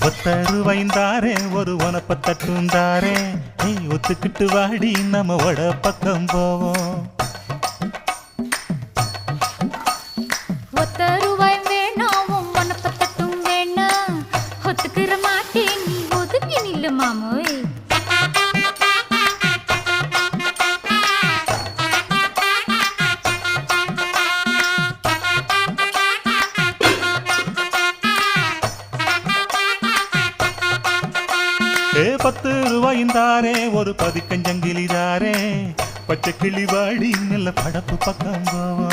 ஒத்தருவைந்தாரே ஒரு உனப்ப தட்டுந்தாரே ஒத்துக்கிட்டு வாடி நம்ம வட பக்கம் போவோம். ஒத்தருவாய் வேணாம் உனப்ப தட்டும் வேணா ஒத்துக்கிற மாட்டேன் நீ ஒதுங்கி நில்லு மாமோய். ₹10 ஒரு பதிக்கஞ்சங்கிலிதாரே பச்சை கிளி வாடி நல்ல படப்பு பக்கம் போவோம்.